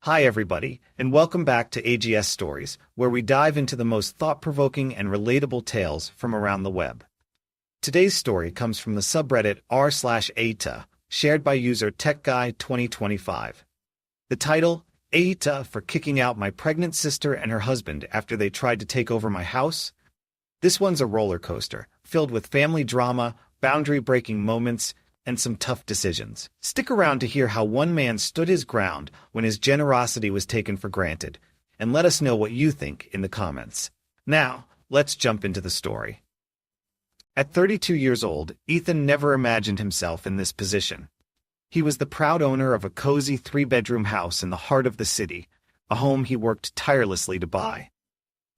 Hi, everybody, and welcome back to AGS Stories, where we dive into the most thought-provoking and relatable tales from around the web. Today's story comes from the subreddit r/ATA, shared by user TechGuy2025. The title, ATA for kicking out my pregnant sister and her husband after they tried to take over my house? This one's a roller coaster, filled with family drama, boundary-breaking moments, and some tough decisions. Stick around to hear how one man stood his ground when his generosity was taken for granted, and let us know what you think in the comments. Now, let's jump into the story. At 32 years old, Ethan never imagined himself in this position. He was the proud owner of a cozy 3-bedroom house in the heart of the city, a home he worked tirelessly to buy.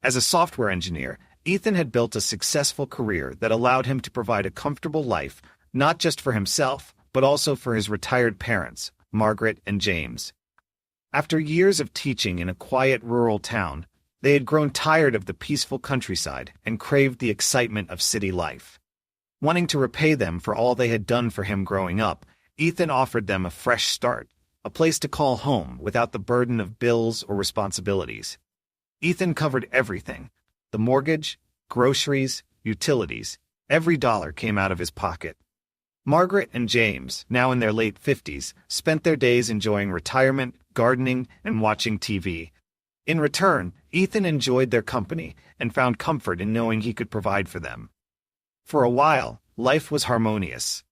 As a software engineer, Ethan had built a successful career that allowed him to provide a comfortable life, not just for himself, but also for his retired parents, Margaret and James. After years of teaching in a quiet rural town, they had grown tired of the peaceful countryside and craved the excitement of city life. Wanting to repay them for all they had done for him growing up, Ethan offered them a fresh start, a place to call home without the burden of bills or responsibilities. Ethan covered everything: the mortgage, groceries, utilities. Every dollar came out of his pocket. Margaret and James, now in their late 50s, spent their days enjoying retirement, gardening, and watching TV. In return, Ethan enjoyed their company and found comfort in knowing he could provide for them. For a while, life was harmonious.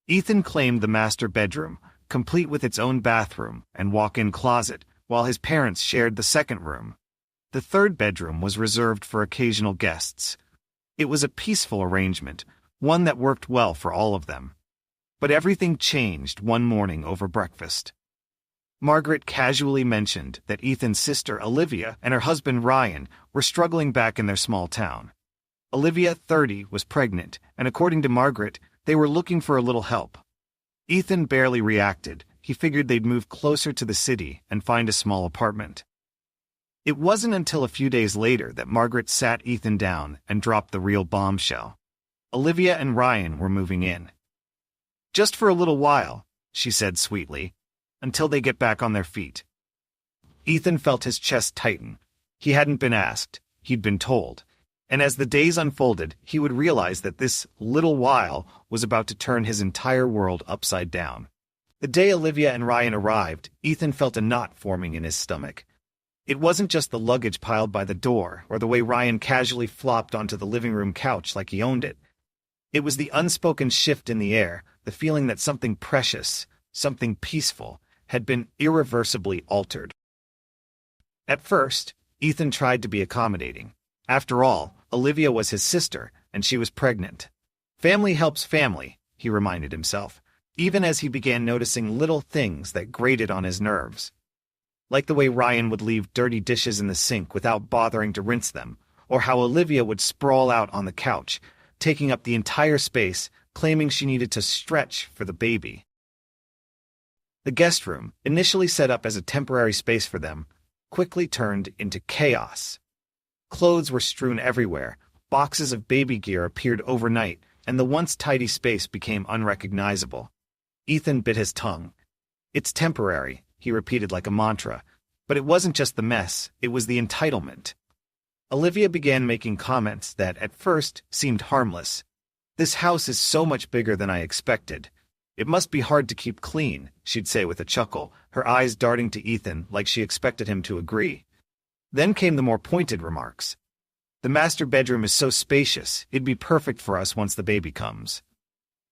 Ethan claimed the master bedroom, complete with its own bathroom and walk-in closet, while his parents shared the second room. The third bedroom was reserved for occasional guests. It was a peaceful arrangement, one that worked well for all of them. But everything changed one morning over breakfast. Margaret casually mentioned that Ethan's sister Olivia and her husband Ryan were struggling back in their small town. Olivia, 30, was pregnant, and according to Margaret, they were looking for a little help. Ethan barely reacted. He figured they'd move closer to the city and find a small apartment. It wasn't until a few days later that Margaret sat Ethan down and dropped the real bombshell. Olivia and Ryan were moving in. "Just for a little while," she said sweetly, "until they get back on their feet." Ethan felt his chest tighten. He hadn't been asked, he'd been told. And as the days unfolded, he would realize that this little while was about to turn his entire world upside down. The day Olivia and Ryan arrived, Ethan felt a knot forming in his stomach. It wasn't just the luggage piled by the door or the way Ryan casually flopped onto the living room couch like he owned it. It was the unspoken shift in the air, the feeling that something precious, something peaceful, had been irreversibly altered. At first, Ethan tried to be accommodating. After all, Olivia was his sister, and she was pregnant. Family helps family, he reminded himself, even as he began noticing little things that grated on his nerves. Like the way Ryan would leave dirty dishes in the sink without bothering to rinse them, or how Olivia would sprawl out on the couch, taking up the entire space, claiming she needed to stretch for the baby. The guest room, initially set up as a temporary space for them, quickly turned into chaos. Clothes were strewn everywhere, boxes of baby gear appeared overnight, and the once tidy space became unrecognizable. Ethan bit his tongue. "It's temporary," he repeated like a mantra. But it wasn't just the mess, it was the entitlement. Olivia began making comments that, at first, seemed harmless. "This house is so much bigger than I expected. It must be hard to keep clean," she'd say with a chuckle, her eyes darting to Ethan like she expected him to agree. Then came the more pointed remarks. "The master bedroom is so spacious, it'd be perfect for us once the baby comes."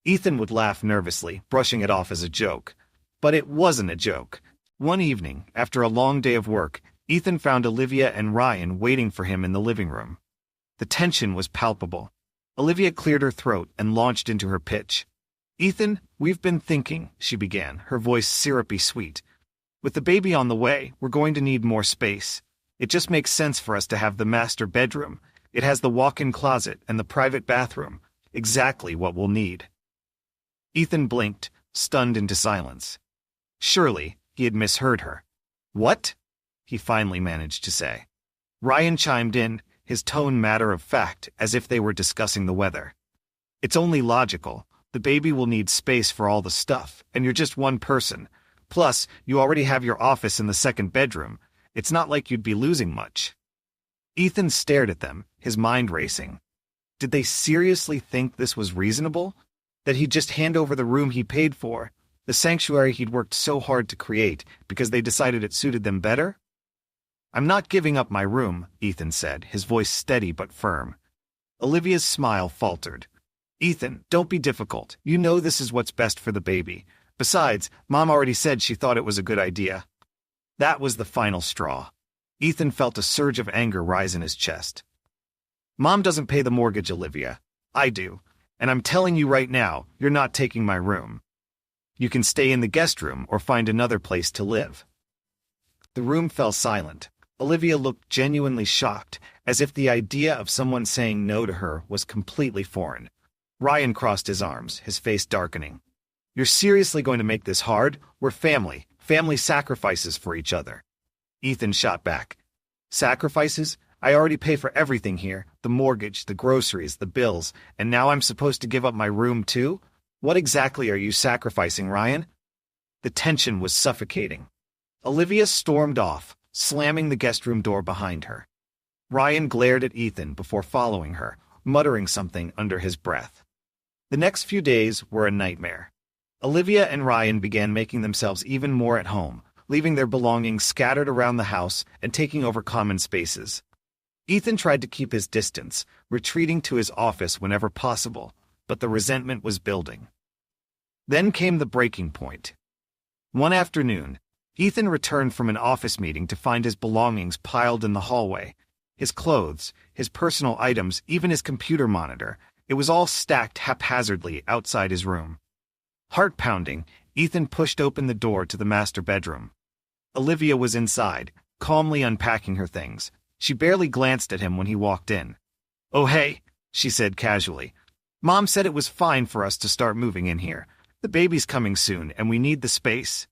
Ethan would laugh nervously, brushing it off as a joke. But it wasn't a joke. One evening, after a long day of work, Ethan found Olivia and Ryan waiting for him in the living room. The tension was palpable. Olivia cleared her throat and launched into her pitch. "Ethan, we've been thinking," she began, her voice syrupy sweet. "With the baby on the way, we're going to need more space. It just makes sense for us to have the master bedroom. It has the walk-in closet and the private bathroom. Exactly what we'll need." Ethan blinked, stunned into silence. Surely, he had misheard her. "What?" he finally managed to say. Ryan chimed in, his tone matter-of-fact, as if they were discussing the weather. "It's only logical. The baby will need space for all the stuff, and you're just one person. Plus, you already have your office in the second bedroom. It's not like you'd be losing much. Ethan stared at them, his mind racing. Did they seriously think this was reasonable? That he'd just hand over the room he paid for, the sanctuary he'd worked so hard to create, because they decided it suited them better? I'm not giving up my room, Ethan said, his voice steady but firm. Olivia's smile faltered. Ethan, don't be difficult. You know this is what's best for the baby. Besides, Mom already said she thought it was a good idea. That was the final straw. Ethan felt a surge of anger rise in his chest. Mom doesn't pay the mortgage, Olivia. I do. And I'm telling you right now, you're not taking my room. You can stay in the guest room or find another place to live. The room fell silent. Olivia looked genuinely shocked, as if the idea of someone saying no to her was completely foreign. Ryan crossed his arms, his face darkening. You're seriously going to make this hard? We're family. Family sacrifices for each other. Ethan shot back. Sacrifices? I already pay for everything here. The mortgage, the groceries, the bills, and now I'm supposed to give up my room too? What exactly are you sacrificing, Ryan? The tension was suffocating. Olivia stormed off, slamming the guest room door behind her. Ryan glared at Ethan before following her, muttering something under his breath. The next few days were a nightmare. Olivia and Ryan began making themselves even more at home, leaving their belongings scattered around the house and taking over common spaces. Ethan tried to keep his distance, retreating to his office whenever possible, but the resentment was building. Then came the breaking point. One afternoon, Ethan returned from an office meeting to find his belongings piled in the hallway. His clothes, his personal items, even his computer monitor. It was all stacked haphazardly outside his room. Heart-pounding, Ethan pushed open the door to the master bedroom. Olivia was inside, calmly unpacking her things. She barely glanced at him when he walked in. "Oh hey," she said casually. "Mom said it was fine for us to start moving in here. The baby's coming soon, and we need the space."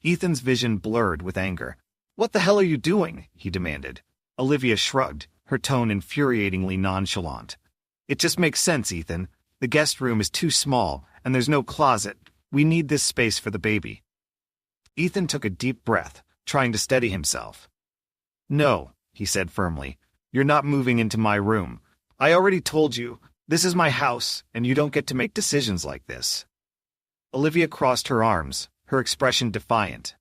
Ethan's vision blurred with anger. "What the hell are you doing?" he demanded. Olivia shrugged, her tone infuriatingly nonchalant. "It just makes sense, Ethan. The guest room is too small, and there's no closet. We need this space for the baby." Ethan took a deep breath, trying to steady himself. "No," he said firmly. "You're not moving into my room. I already told you, this is my house, and you don't get to make decisions like this." Olivia crossed her arms, her expression defiant.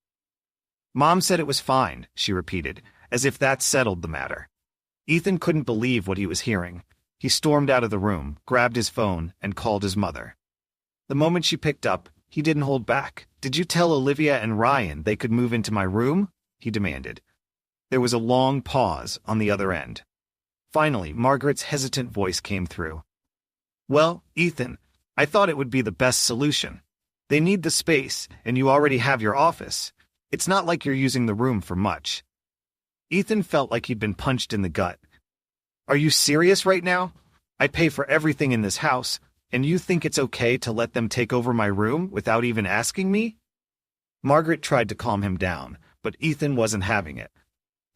"Mom said it was fine," she repeated, as if that settled the matter. Ethan couldn't believe what he was hearing. He stormed out of the room, grabbed his phone, and called his mother. The moment she picked up, he didn't hold back. "Did you tell Olivia and Ryan they could move into my room?" he demanded. There was a long pause on the other end. Finally, Margaret's hesitant voice came through. "Well, Ethan, I thought it would be the best solution. They need the space, and you already have your office. It's not like you're using the room for much." Ethan felt like he'd been punched in the gut. "Are you serious right now? I pay for everything in this house, and you think it's okay to let them take over my room without even asking me?" Margaret tried to calm him down, but Ethan wasn't having it.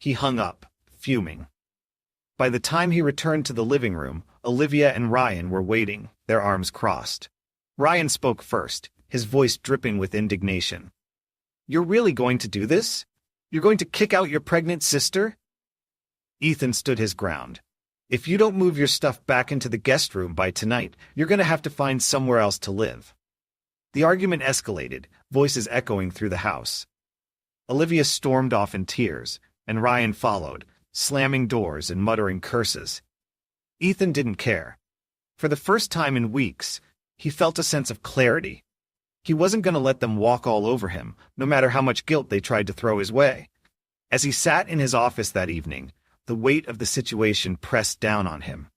He hung up, fuming. By the time he returned to the living room, Olivia and Ryan were waiting, their arms crossed. Ryan spoke first, his voice dripping with indignation. "You're really going to do this? You're going to kick out your pregnant sister?" Ethan stood his ground. "If you don't move your stuff back into the guest room by tonight, you're going to have to find somewhere else to live." The argument escalated, voices echoing through the house. Olivia stormed off in tears, and Ryan followed, slamming doors and muttering curses. Ethan didn't care. For the first time in weeks, he felt a sense of clarity. He wasn't going to let them walk all over him, no matter how much guilt they tried to throw his way. As he sat in his office that evening, the weight of the situation pressed down on him.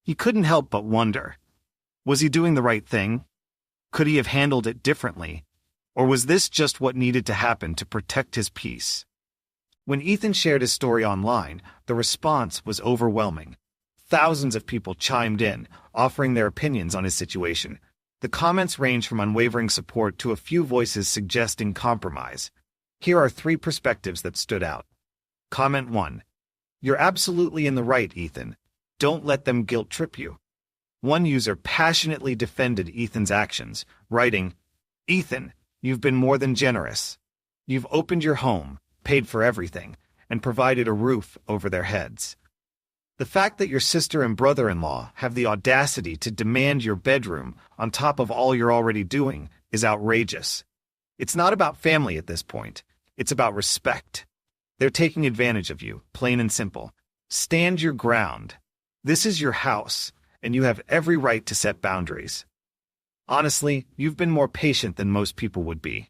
He couldn't help but wonder, was he doing the right thing? Could he have handled it differently? Or was this just what needed to happen to protect his peace? When Ethan shared his story online, the response was overwhelming. Thousands of people chimed in, offering their opinions on his situation. The comments ranged from unwavering support to a few voices suggesting compromise. Here are 3 perspectives that stood out. Comment 1. "You're absolutely in the right, Ethan. Don't let them guilt-trip you." One user passionately defended Ethan's actions, writing, "Ethan, You've been more than generous. You've opened your home, paid for everything, and provided a roof over their heads. The fact that your sister and brother-in-law have the audacity to demand your bedroom on top of all you're already doing is outrageous. It's not about family at this point. It's about respect. They're taking advantage of you, plain and simple. Stand your ground. This is your house, and you have every right to set boundaries. Honestly, you've been more patient than most people would be.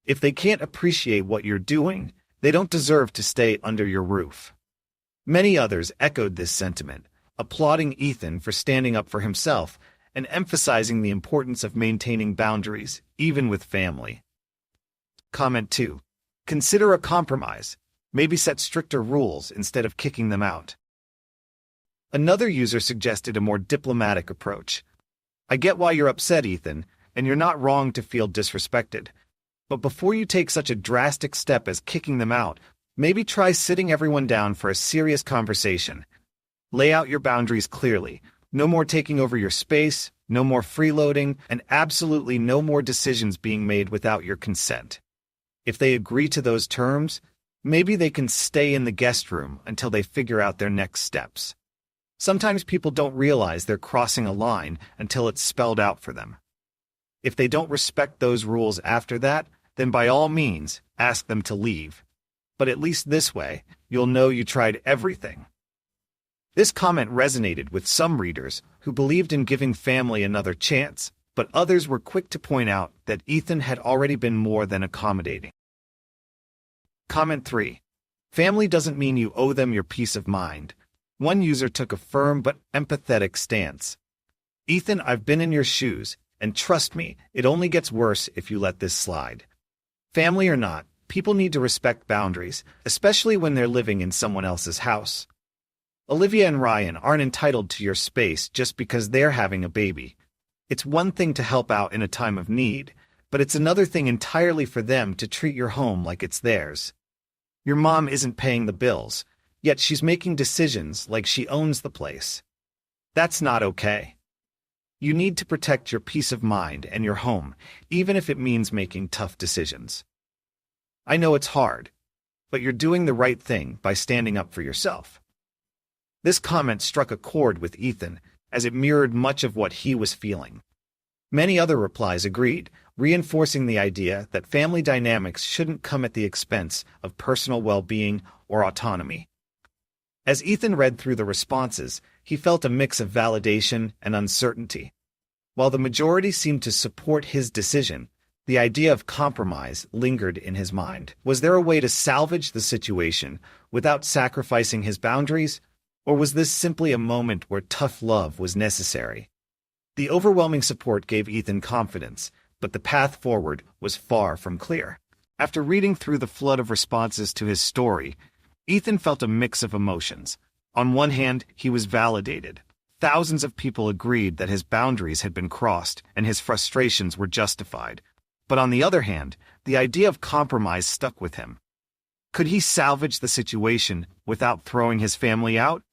If they can't appreciate what you're doing, they don't deserve to stay under your roof. Many others echoed this sentiment, applauding Ethan for standing up for himself and emphasizing the importance of maintaining boundaries, even with family. Comment 2. Consider a compromise. Maybe set stricter rules instead of kicking them out. Another user suggested a more diplomatic approach. I get why you're upset, Ethan, and you're not wrong to feel disrespected. But before you take such a drastic step as kicking them out, maybe try sitting everyone down for a serious conversation. Lay out your boundaries clearly. No more taking over your space, no more freeloading, and absolutely no more decisions being made without your consent. If they agree to those terms, maybe they can stay in the guest room until they figure out their next steps. Sometimes people don't realize they're crossing a line until it's spelled out for them. If they don't respect those rules after that, then by all means, ask them to leave. But at least this way, you'll know you tried everything. This comment resonated with some readers who believed in giving family another chance, but others were quick to point out that Ethan had already been more than accommodating. Comment 3. Family doesn't mean you owe them your peace of mind. One user took a firm but empathetic stance. Ethan, I've been in your shoes, and trust me, it only gets worse if you let this slide. Family or not, people need to respect boundaries, especially when they're living in someone else's house. Olivia and Ryan aren't entitled to your space just because they're having a baby. It's one thing to help out in a time of need, but it's another thing entirely for them to treat your home like it's theirs. Your mom isn't paying the bills, yet she's making decisions like she owns the place. That's not okay. You need to protect your peace of mind and your home, even if it means making tough decisions. I know it's hard, but you're doing the right thing by standing up for yourself. This comment struck a chord with Ethan, as it mirrored much of what he was feeling. Many other replies agreed, reinforcing the idea that family dynamics shouldn't come at the expense of personal well-being or autonomy. As Ethan read through the responses, he felt a mix of validation and uncertainty. While the majority seemed to support his decision, the idea of compromise lingered in his mind. Was there a way to salvage the situation without sacrificing his boundaries, or was this simply a moment where tough love was necessary? The overwhelming support gave Ethan confidence, but the path forward was far from clear. After reading through the flood of responses to his story, Ethan felt a mix of emotions. On one hand, he was validated. Thousands of people agreed that his boundaries had been crossed and his frustrations were justified. But on the other hand, the idea of compromise stuck with him. Could he salvage the situation without throwing his family out?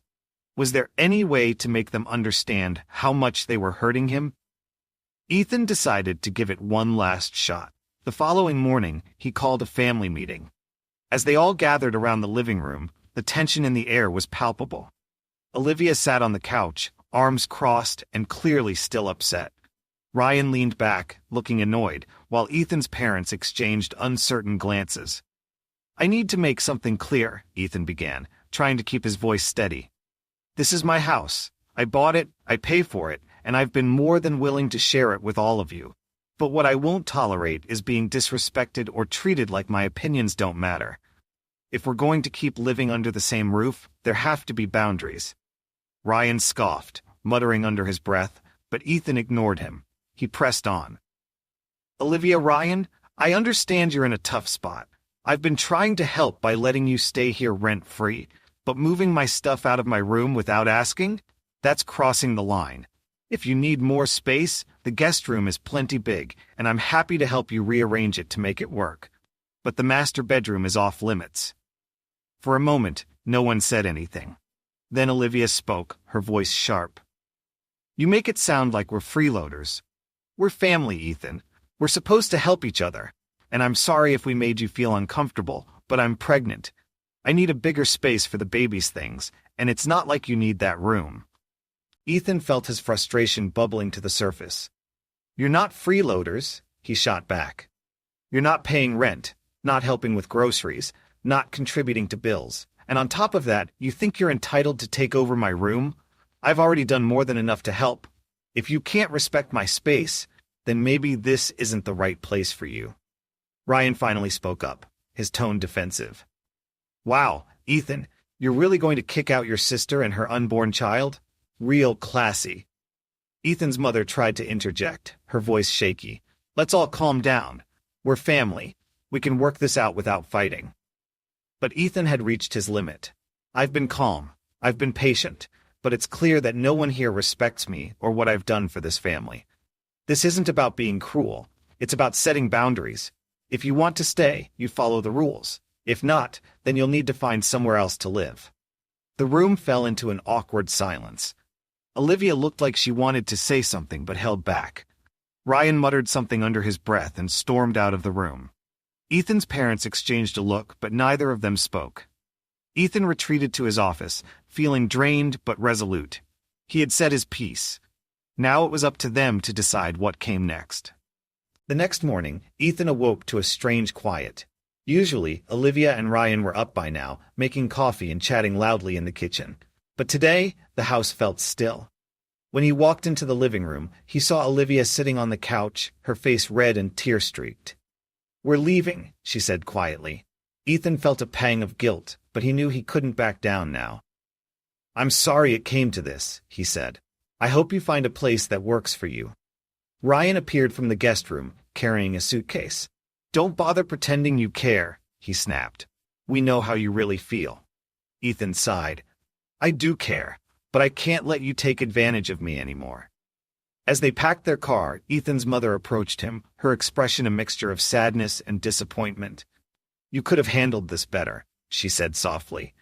Was there any way to make them understand how much they were hurting him? Ethan decided to give it one last shot. The following morning, he called a family meeting. As they all gathered around the living room, the tension in the air was palpable. Olivia sat on the couch, arms crossed and clearly still upset. Ryan leaned back, looking annoyed, while Ethan's parents exchanged uncertain glances. I need to make something clear, Ethan began, trying to keep his voice steady. This is my house. I bought it, I pay for it, and I've been more than willing to share it with all of you. But what I won't tolerate is being disrespected or treated like my opinions don't matter. If we're going to keep living under the same roof, there have to be boundaries. Ryan scoffed, muttering under his breath, but Ethan ignored him. He pressed on. Olivia, Ryan, I understand you're in a tough spot. I've been trying to help by letting you stay here rent-free, but moving my stuff out of my room without asking? That's crossing the line. If you need more space, the guest room is plenty big, and I'm happy to help you rearrange it to make it work. But the master bedroom is off limits. For a moment, no one said anything. Then Olivia spoke, her voice sharp. You make it sound like we're freeloaders. We're family, Ethan. We're supposed to help each other, and I'm sorry if we made you feel uncomfortable, but I'm pregnant. I need a bigger space for the baby's things, and it's not like you need that room." Ethan felt his frustration bubbling to the surface. "You're not freeloaders," he shot back. "You're not paying rent, not helping with groceries, not contributing to bills, and on top of that, you think you're entitled to take over my room? I've already done more than enough to help. If you can't respect my space, then maybe this isn't the right place for you." Ryan finally spoke up, his tone defensive. "Wow, Ethan, you're really going to kick out your sister and her unborn child? Real classy." Ethan's mother tried to interject, her voice shaky. "Let's all calm down. We're family. We can work this out without fighting." But Ethan had reached his limit. "I've been calm. I've been patient. But it's clear that no one here respects me or what I've done for this family. This isn't about being cruel. It's about setting boundaries. If you want to stay, you follow the rules. If not, then you'll need to find somewhere else to live." The room fell into an awkward silence. Olivia looked like she wanted to say something but held back. Ryan muttered something under his breath and stormed out of the room. Ethan's parents exchanged a look, but neither of them spoke. Ethan retreated to his office, feeling drained but resolute. He had said his piece. Now it was up to them to decide what came next. The next morning, Ethan awoke to a strange quiet. Usually, Olivia and Ryan were up by now, making coffee and chatting loudly in the kitchen. But today, the house felt still. When he walked into the living room, he saw Olivia sitting on the couch, her face red and tear-streaked. "We're leaving," she said quietly. Ethan felt a pang of guilt, but he knew he couldn't back down now. "I'm sorry it came to this," he said. "I hope you find a place that works for you." Ryan appeared from the guest room, carrying a suitcase. "Don't bother pretending you care," he snapped. "We know how you really feel." Ethan sighed. "I do care, but I can't let you take advantage of me anymore." As they packed their car, Ethan's mother approached him, her expression a mixture of sadness and disappointment. "You could have handled this better," she said softly.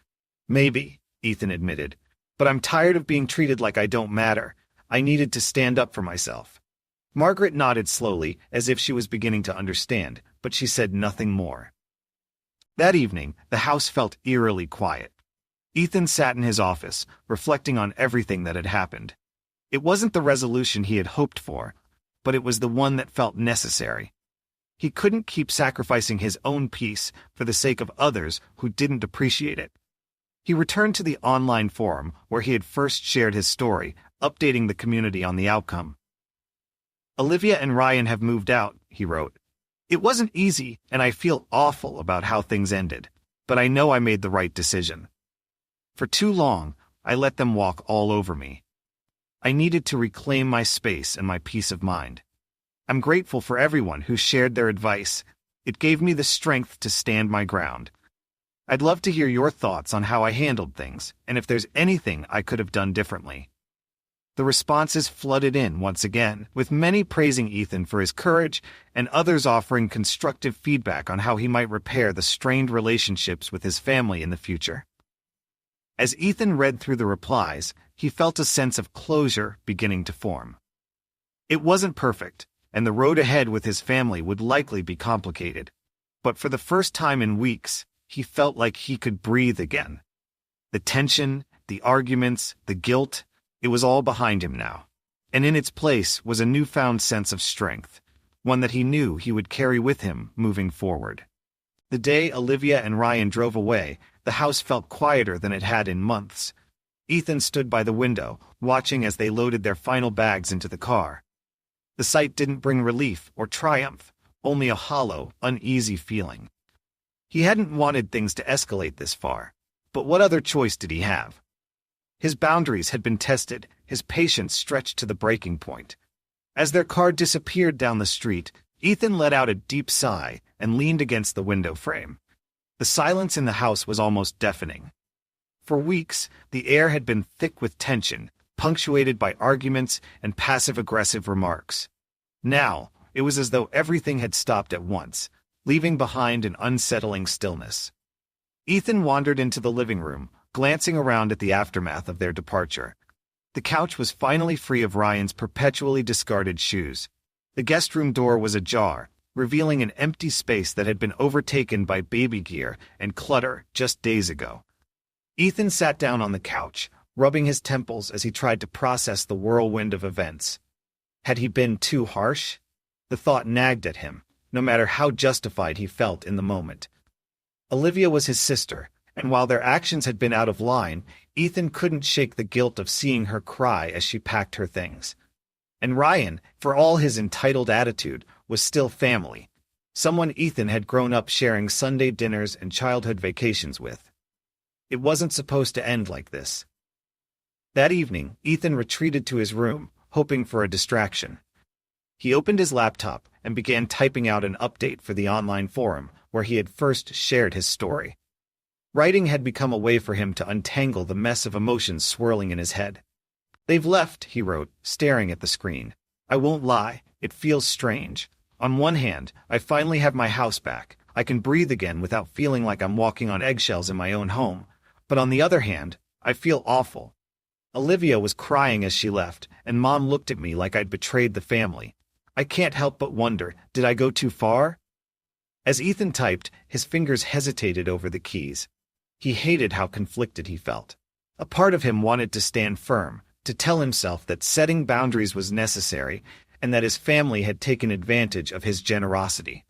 "Maybe," Ethan admitted, "but I'm tired of being treated like I don't matter. I needed to stand up for myself." Margaret nodded slowly, as if she was beginning to understand, but she said nothing more. That evening, the house felt eerily quiet. Ethan sat in his office, reflecting on everything that had happened. It wasn't the resolution he had hoped for, but it was the one that felt necessary. He couldn't keep sacrificing his own peace for the sake of others who didn't appreciate it. He returned to the online forum where he had first shared his story, updating the community on the outcome. "Olivia and Ryan have moved out," he wrote. "It wasn't easy, and I feel awful about how things ended, but I know I made the right decision. For too long, I let them walk all over me. I needed to reclaim my space and my peace of mind. I'm grateful for everyone who shared their advice. It gave me the strength to stand my ground. I'd love to hear your thoughts on how I handled things, and if there's anything I could have done differently." The responses flooded in once again, with many praising Ethan for his courage and others offering constructive feedback on how he might repair the strained relationships with his family in the future. As Ethan read through the replies, he felt a sense of closure beginning to form. It wasn't perfect, and the road ahead with his family would likely be complicated. But for the first time in weeks, he felt like he could breathe again. The tension, the arguments, the guilt, it was all behind him now. And in its place was a newfound sense of strength, one that he knew he would carry with him moving forward. The day Olivia and Ryan drove away, the house felt quieter than it had in months. Ethan stood by the window, watching as they loaded their final bags into the car. The sight didn't bring relief or triumph, only a hollow, uneasy feeling. He hadn't wanted things to escalate this far, but what other choice did he have? His boundaries had been tested, his patience stretched to the breaking point. As their car disappeared down the street, Ethan let out a deep sigh and leaned against the window frame. The silence in the house was almost deafening. For weeks, the air had been thick with tension, punctuated by arguments and passive-aggressive remarks. Now, it was as though everything had stopped at once, leaving behind an unsettling stillness. Ethan wandered into the living room, glancing around at the aftermath of their departure. The couch was finally free of Ryan's perpetually discarded shoes. The guest room door was ajar, revealing an empty space that had been overtaken by baby gear and clutter just days ago. Ethan sat down on the couch, rubbing his temples as he tried to process the whirlwind of events. Had he been too harsh? The thought nagged at him, no matter how justified he felt in the moment. Olivia was his sister, and while their actions had been out of line, Ethan couldn't shake the guilt of seeing her cry as she packed her things. And Ryan, for all his entitled attitude, was still family, someone Ethan had grown up sharing Sunday dinners and childhood vacations with. It wasn't supposed to end like this. That evening, Ethan retreated to his room, hoping for a distraction. He opened his laptop and began typing out an update for the online forum where he had first shared his story. Writing had become a way for him to untangle the mess of emotions swirling in his head. "They've left," he wrote, staring at the screen. "I won't lie, it feels strange. On one hand, I finally have my house back. I can breathe again without feeling like I'm walking on eggshells in my own home. But on the other hand, I feel awful." Olivia was crying as she left, and Mom looked at me like I'd betrayed the family. I can't help but wonder, did I go too far? As Ethan typed, his fingers hesitated over the keys. He hated how conflicted he felt. A part of him wanted to stand firm, to tell himself that setting boundaries was necessary and that his family had taken advantage of his generosity.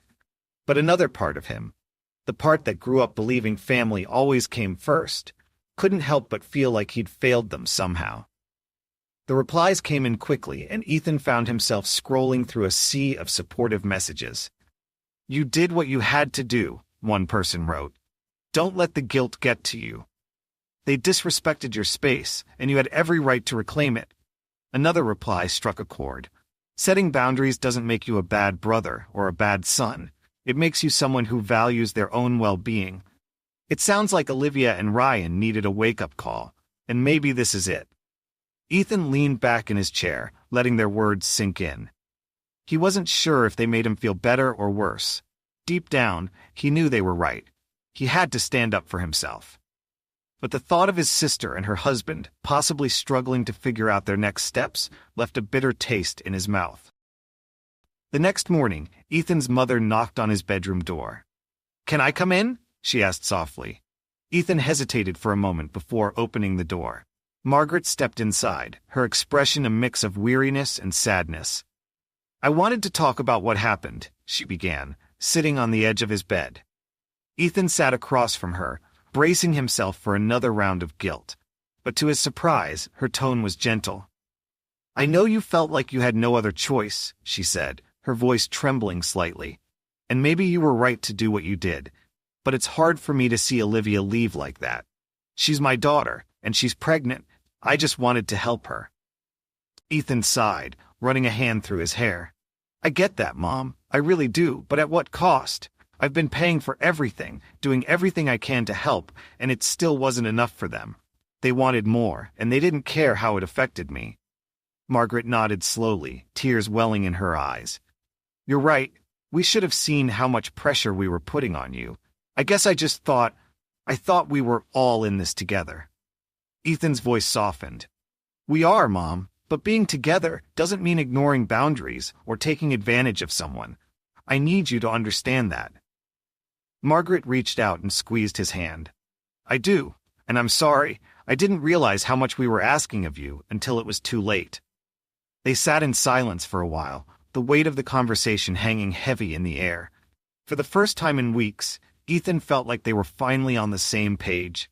But another part of him, the part that grew up believing family always came first, couldn't help but feel like he'd failed them somehow. The replies came in quickly, and Ethan found himself scrolling through a sea of supportive messages. "You did what you had to do," one person wrote. "Don't let the guilt get to you. They disrespected your space, and you had every right to reclaim it." Another reply struck a chord. "Setting boundaries doesn't make you a bad brother or a bad son. It makes you someone who values their own well-being." It sounds like Olivia and Ryan needed a wake-up call, and maybe this is it. Ethan leaned back in his chair, letting their words sink in. He wasn't sure if they made him feel better or worse. Deep down, he knew they were right. He had to stand up for himself. But the thought of his sister and her husband possibly struggling to figure out their next steps left a bitter taste in his mouth. The next morning, Ethan's mother knocked on his bedroom door. "Can I come in?" she asked softly. Ethan hesitated for a moment before opening the door. Margaret stepped inside, her expression a mix of weariness and sadness. "I wanted to talk about what happened," she began, sitting on the edge of his bed. Ethan sat across from her, bracing himself for another round of guilt. But to his surprise, her tone was gentle. "I know you felt like you had no other choice," she said, her voice trembling slightly. "And maybe you were right to do what you did. But it's hard for me to see Olivia leave like that. She's my daughter, and she's pregnant. I just wanted to help her." Ethan sighed, running a hand through his hair. "I get that, Mom. I really do, but at what cost? I've been paying for everything, doing everything I can to help, and it still wasn't enough for them. They wanted more, and they didn't care how it affected me." Margaret nodded slowly, tears welling in her eyes. "You're right. We should have seen how much pressure we were putting on you. I guess I thought we were all in this together." Ethan's voice softened. "We are, Mom, but being together doesn't mean ignoring boundaries or taking advantage of someone. I need you to understand that." Margaret reached out and squeezed his hand. "I do, and I'm sorry. I didn't realize how much we were asking of you until it was too late." They sat in silence for a while, the weight of the conversation hanging heavy in the air. For the first time in weeks, Ethan felt like they were finally on the same page.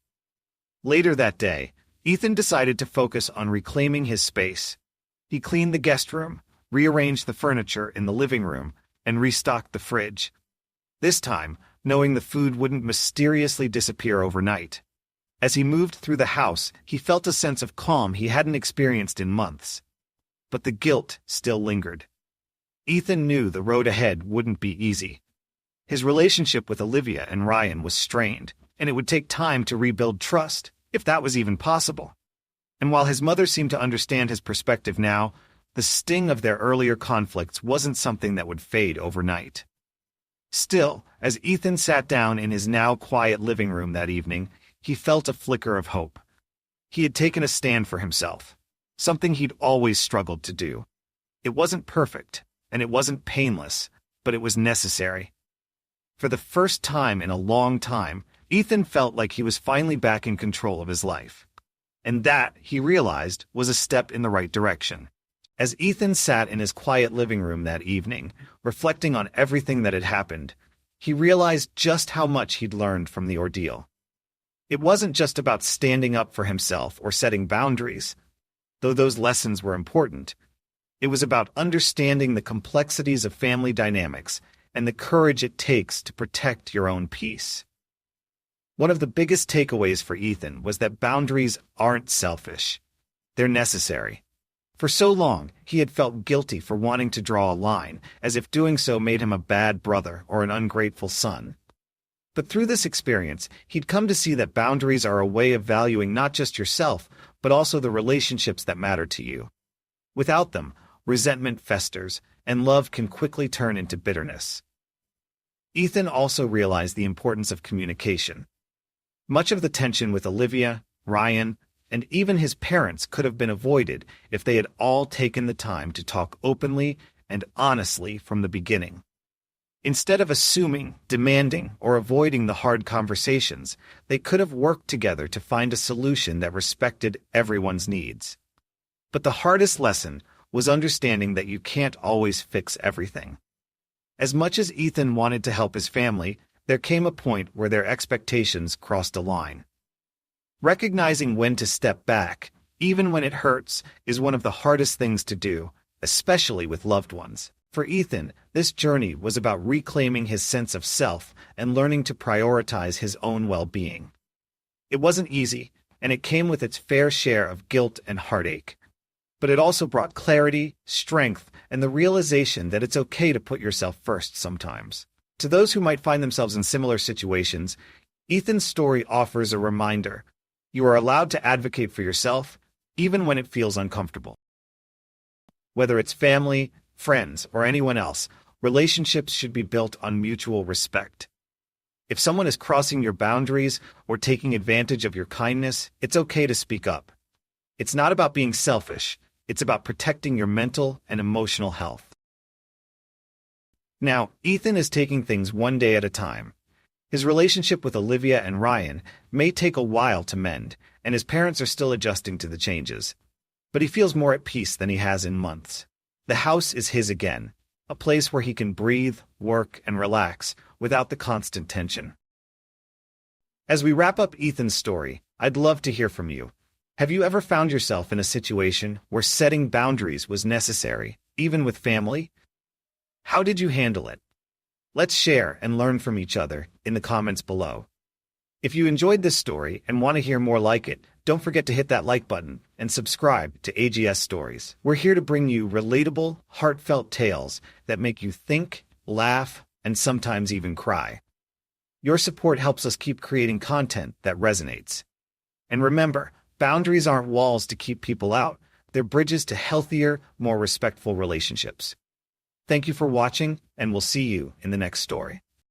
Later that day, Ethan decided to focus on reclaiming his space. He cleaned the guest room, rearranged the furniture in the living room, and restocked the fridge. This time, knowing the food wouldn't mysteriously disappear overnight. As he moved through the house, he felt a sense of calm he hadn't experienced in months. But the guilt still lingered. Ethan knew the road ahead wouldn't be easy. His relationship with Olivia and Ryan was strained, and it would take time to rebuild trust, if that was even possible. And while his mother seemed to understand his perspective now, the sting of their earlier conflicts wasn't something that would fade overnight. Still, as Ethan sat down in his now quiet living room that evening, he felt a flicker of hope. He had taken a stand for himself, something he'd always struggled to do. It wasn't perfect, and it wasn't painless, but it was necessary. For the first time in a long time, Ethan felt like he was finally back in control of his life. And that, he realized, was a step in the right direction. As Ethan sat in his quiet living room that evening, reflecting on everything that had happened, he realized just how much he'd learned from the ordeal. It wasn't just about standing up for himself or setting boundaries, though those lessons were important. It was about understanding the complexities of family dynamics and the courage it takes to protect your own peace. One of the biggest takeaways for Ethan was that boundaries aren't selfish. They're necessary. For so long, he had felt guilty for wanting to draw a line, as if doing so made him a bad brother or an ungrateful son. But through this experience, he'd come to see that boundaries are a way of valuing not just yourself, but also the relationships that matter to you. Without them, resentment festers, and love can quickly turn into bitterness. Ethan also realized the importance of communication. Much of the tension with Olivia, Ryan, and even his parents could have been avoided if they had all taken the time to talk openly and honestly from the beginning. Instead of assuming, demanding, or avoiding the hard conversations, they could have worked together to find a solution that respected everyone's needs. But the hardest lesson was understanding that you can't always fix everything. As much as Ethan wanted to help his family, there came a point where their expectations crossed a line. Recognizing when to step back, even when it hurts, is one of the hardest things to do, especially with loved ones. For Ethan, this journey was about reclaiming his sense of self and learning to prioritize his own well-being. It wasn't easy, and it came with its fair share of guilt and heartache. But it also brought clarity, strength, and the realization that it's okay to put yourself first sometimes. To those who might find themselves in similar situations, Ethan's story offers a reminder. You are allowed to advocate for yourself, even when it feels uncomfortable. Whether it's family, friends, or anyone else, relationships should be built on mutual respect. If someone is crossing your boundaries or taking advantage of your kindness, it's okay to speak up. It's not about being selfish. It's about protecting your mental and emotional health. Now, Ethan is taking things one day at a time. His relationship with Olivia and Ryan may take a while to mend, and his parents are still adjusting to the changes. But he feels more at peace than he has in months. The house is his again, a place where he can breathe, work, and relax without the constant tension. As we wrap up Ethan's story, I'd love to hear from you. Have you ever found yourself in a situation where setting boundaries was necessary, even with family? How did you handle it? Let's share and learn from each other in the comments below. If you enjoyed this story and want to hear more like it, don't forget to hit that like button and subscribe to AGS Stories. We're here to bring you relatable, heartfelt tales that make you think, laugh, and sometimes even cry. Your support helps us keep creating content that resonates. And remember, boundaries aren't walls to keep people out. They're bridges to healthier, more respectful relationships. Thank you for watching, and we'll see you in the next story.